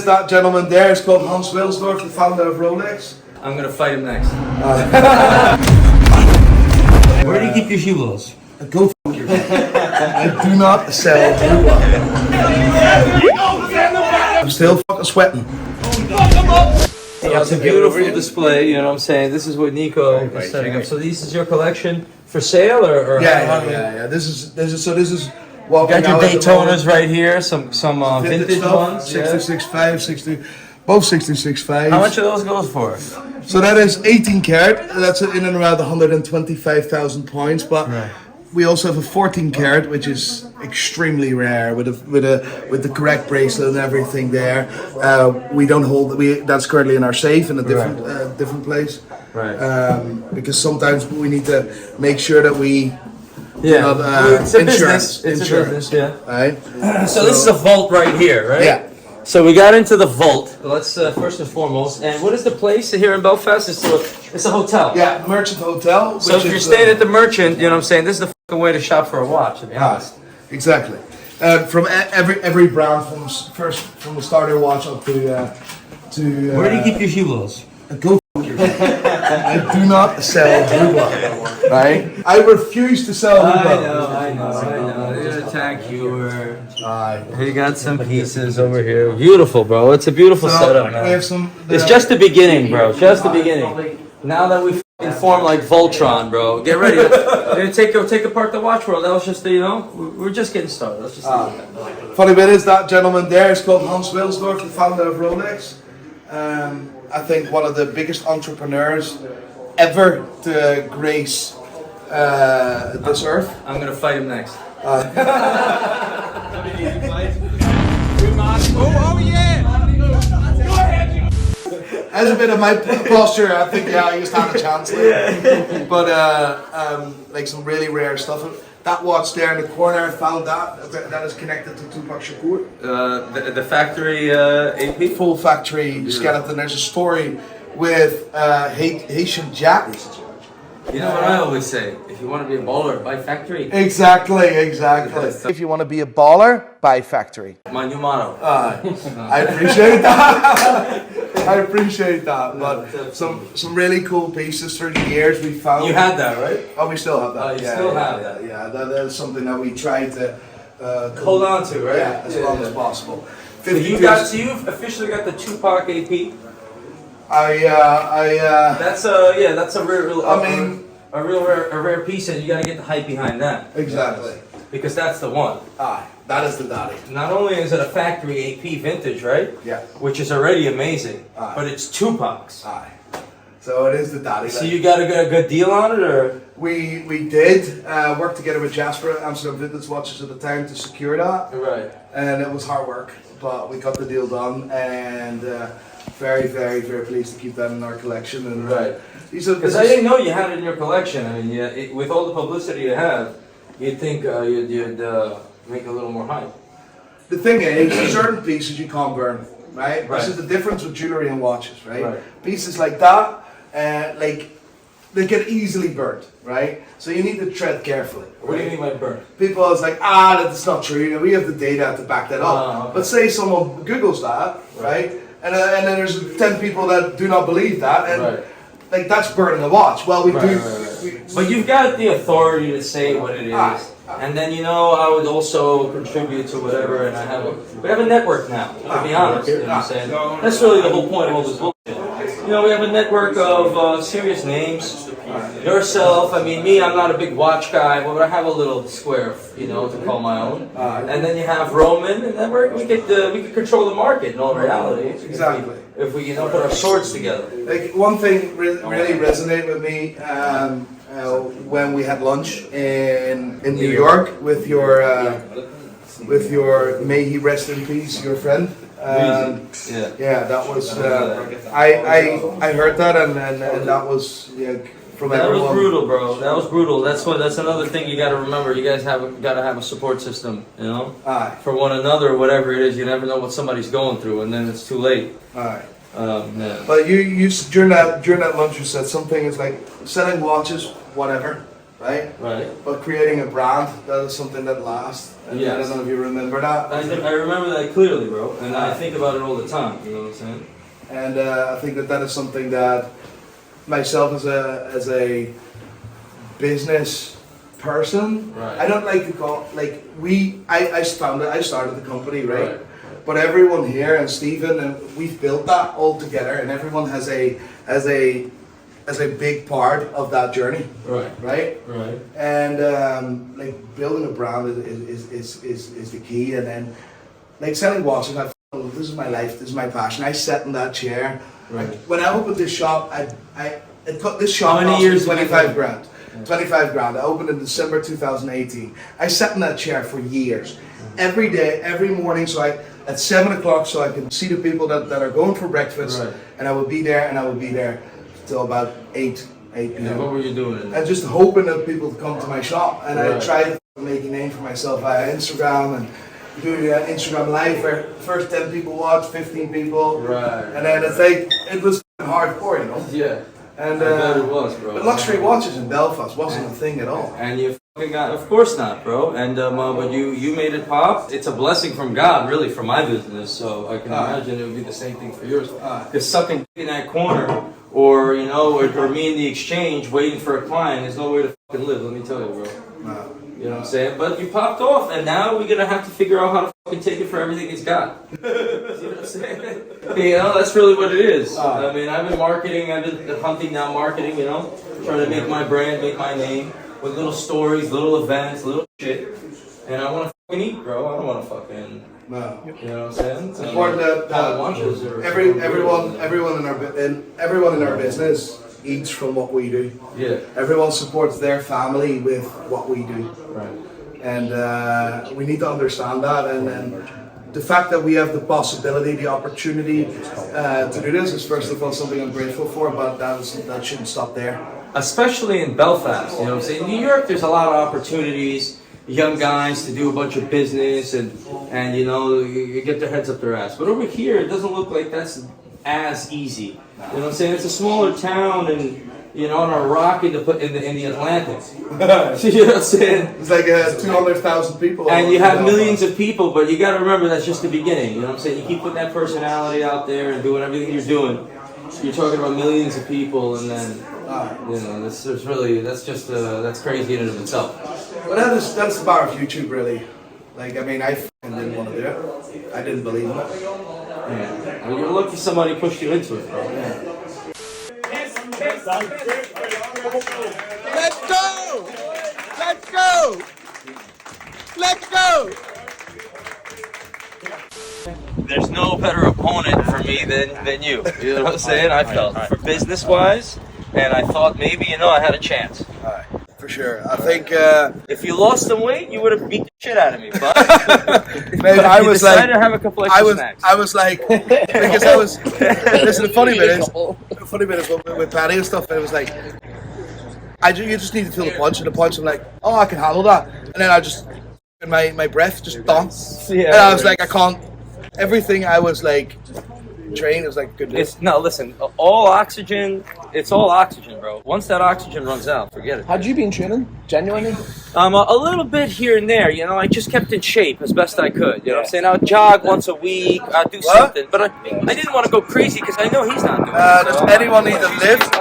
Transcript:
That gentleman there is called Hans Wilsdorf, the founder of Rolex. I'm gonna fight him next. Where do you keep your heroes? Go fuck yourself. I do not sell Hublot. I'm still fucking sweating. Yeah, it's a beautiful display, you know what I'm saying? This is what Nico is setting up. So this is your collection for sale or Yeah. This is what got your Daytonas right here, some vintage ones. 66.5, 60, both 66.5. How much of those goes for? So that is 18 karat. That's in and around 125,000 points. But we also have a 14 karat, which is extremely rare with the correct bracelet and everything there. We don't hold. That's currently in our safe in a different place. Right. Because sometimes we need to make sure that we. It's a business. It's a business, yeah. Right. So this is a vault right here, right? Yeah. So we got into the vault. Let's first and foremost. And what is the place here in Belfast? It's a hotel. Yeah, Merchant Hotel. So if you're staying at the Merchant, you know what I'm saying. This is the fucking way to shop for a watch. To be honest. Exactly. From every brand, from the starter watch up to. Where do you keep your heroes? Go fuck yourself. I do not sell Hublot. Right? I refuse to sell Hublot. I know. They're gonna attack you. We got some pieces over here. Beautiful, bro. It's a beautiful setup, man. We have some. It's just the beginning, bro. Just the beginning. Now that we form like Voltron, bro, get ready. We're gonna take apart the watch world. That was just we're just getting started. Let's just leave it at that. Funny bit is that gentleman there is called Hans Wilsdorf, the founder of Rolex. I think one of the biggest entrepreneurs ever to grace this earth. I'm gonna fight him next. As a bit of my posture, I think you stand a chance. But like some really rare stuff. That watch there in the corner, I found that is connected to Tupac Shakur. The factory AP? Full factory skeleton. There's a story with Haitian Jack. You know what I always say? If you want to be a baller, buy factory. Exactly. If you want to be a baller, buy factory. My new motto. I appreciate that. But some really cool pieces through the years we found. You had that, right? Oh, we still have that. Oh, you still have that. Yeah, that is something that we try to hold on to, right? Yeah, as long as possible. So you've officially got the Tupac AP. That's a rare piece, and you got to get the hype behind that. Exactly. Because that's the one. That is the daddy. Not only is it a factory AP vintage, right? Yeah. Which is already amazing, but it's Tupac's. So it is the daddy. So you got a good deal on it, or? We did work together with Jasper at Amsterdam Vintage Watches at the time to secure that. Right. And it was hard work, but we got the deal done, and very, very, very pleased to keep that in our collection. And because I didn't know you had it in your collection. I mean, with all the publicity you have, you'd think you'd make a little more hype. The thing is, certain pieces you can't burn, right? This is the difference with jewelry and watches, right? Pieces like that, they get easily burnt, right? So you need to tread carefully. What do you mean by burnt? People is like, that's not true. You know, we have the data to back that up. Okay. But say someone Googles that, right? And then there's 10 people that do not believe that, and like that's burning a watch. Well, we do. But you've got the authority to say what it is. And then I would also contribute to whatever, and we have a network now, to be honest. You know what I'm saying? That's really the whole point of all this bullshit. We have a network of serious names. Yourself, I mean, me, I'm not a big watch guy, but I have a little square, to call my own. And then you have Roman, and then we could control the market in all reality. Exactly. If we put our swords together. Like one thing really resonated with me when we had lunch in New York with your may he rest in peace, your friend. That was I heard that and that was from that everyone. was brutal, bro. That was brutal. That's another thing you got to remember. You guys got to have a support system, for one another, whatever it is. You never know what somebody's going through, and then it's too late. But you during that lunch you said something is like selling watches, whatever, right? Right. But creating a brand, that is something that lasts. And I don't know if you remember that. I remember that clearly, bro, and I think about it all the time. You know what I'm saying? And I think that is something that myself as a business person, I don't like to call I started the company, right? But everyone here and Stephen and we've built that all together, and everyone has a big part of that journey, right? And like building a brand is the key, and then like selling watches. This is my life. This is my passion. I sat in that chair. When I opened this shop, this shop cost me 25 grand. 25 grand. I opened in December 2018. I sat in that chair for years. Every day, every morning, at 7 o'clock, so I can see the people that are going for breakfast, and I would be there till about 8 p.m. And what were you doing? And just hoping that people would come to my shop, and I tried to make a name for myself via Instagram and doing Instagram live where first 10 people watch, 15 people, and then it was hardcore, you know. Yeah. And I bet it was, bro. But luxury watches in Belfast wasn't a thing at all. And you fucking got, of course not, bro. And but you made it pop. It's a blessing from God, really, for my business. So I can imagine it would be the same thing for yours. Because sucking in that corner, or you know, or me in the exchange waiting for a client, there's no way to fucking live. Let me tell you, bro. You know what I'm saying? But you popped off, and now we're gonna have to figure out how to fucking take it for everything it's got. See what I'm saying? You know, that's really what it is. I mean, I've been marketing, I've been hunting down marketing, you know, trying to make my brand, make my name with little stories, little events, little shit. And I want to fucking eat, bro. I don't want to fucking. No. You know what I'm saying? It's important that everyone in our business eats from what we do. Yeah. Everyone supports their family with what we do. And we need to understand that. And the fact that we have the possibility, the opportunity to do this is first of all something I'm grateful for. But that shouldn't stop there. Especially in Belfast, you know what I'm saying? In New York, there's a lot of opportunities. Young guys to do a bunch of business and you know you get their heads up their ass. But over here, it doesn't look like that's as easy. You know what I'm saying? It's a smaller town, and you know, on a rock in the Atlantic. You know what I'm saying? It's like 200,000 people. And you have millions of people, but you got to remember that's just the beginning. You know what I'm saying? You keep putting that personality out there and doing everything you're doing. You're talking about millions of people, and then you know that's crazy in and of itself. But that's the power of YouTube, really. Like, I mean, I didn't want to do it. I didn't believe in it. Yeah. Well, you're lucky somebody pushed you into it, bro. Yeah. Let's go! Let's go! Let's go! There's no better opponent for me than you. You know what I'm saying? I felt for business-wise, and I thought maybe, you know, I had a chance. For sure. I think if you lost some weight, you would have beat the shit out of me. But man, I was like, to have a couple extra snacks. I was like, because I was. Listen, the funny bit is with Patty and stuff. It was like, you just need to feel the punch, and the punch. I'm like, oh, I can handle that, and then I just, my breath just done, and I was like, I can't. Everything I was like. Train is like good. Listen, all oxygen. It's all oxygen, bro. Once that oxygen runs out, forget it. How'd you been training? Genuinely? A little bit here and there. You know, I just kept in shape as best I could. You know what I'm saying? I would jog once a week. I'd do something, but I didn't want to go crazy because I know he's not doing it. Does anyone need a lift?